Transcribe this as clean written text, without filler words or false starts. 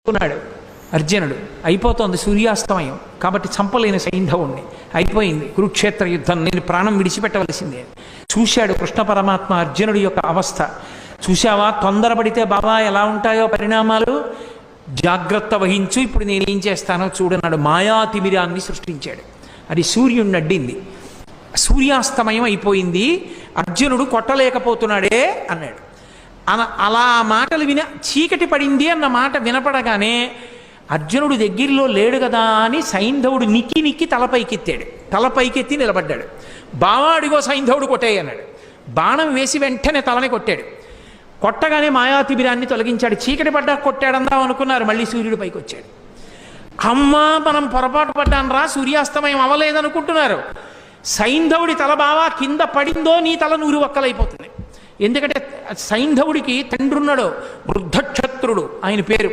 ఉన్నాడు అర్జునుడు. అయిపోతోంది సూర్యాస్తమయం, కాబట్టి చంపలేని సైంధవుణ్ణి. అయిపోయింది కురుక్షేత్ర యుద్ధం, నేను ప్రాణం విడిచిపెట్టవలసిందే. చూశాడు కృష్ణ పరమాత్మ అర్జునుడి యొక్క అవస్థ. చూశావా, తొందరపడితే బాబా ఎలా ఉంటాయో పరిణామాలు, జాగ్రత్త వహించు, ఇప్పుడు నేనేం చేస్తానో చూడన్నాడు. మాయాతిమిరాన్ని సృష్టించాడు. అది సూర్యుడిని అడ్డింది. సూర్యాస్తమయం అయిపోయింది, అర్జునుడు కొట్టలేకపోతున్నాడే అన్నాడు. అలా ఆ మాటలు చీకటి పడింది అన్న మాట వినపడగానే అర్జునుడు దగ్గరలో లేడు కదా అని సైంధవుడు నిక్కి నిక్కి తలపైకెత్తాడు. తలపైకెత్తి నిలబడ్డాడు. బావా అడిగో సైంధవుడు కొట్టేయి అన్నాడు. బాణం వేసి వెంటనే తలని కొట్టాడు. కొట్టగానే మాయాతిబిరాన్ని తొలగించాడు. చీకటి పడ్డా కొట్టాడందాం అనుకున్నారు, మళ్ళీ సూర్యుడు పైకి వచ్చాడు. అమ్మా మనం పొరపాటు పడ్డాను రా, సూర్యాస్తమయం అవ్వలేదనుకుంటున్నారు. సైంధవుడి తల బావా కింద పడిందో నీ తల నూరు ఒక్కలైపోతుంది. ఎందుకంటే సైంధవుడికి తండ్రి ఉన్నాడు, వృద్ధక్షత్రుడు ఆయన పేరు.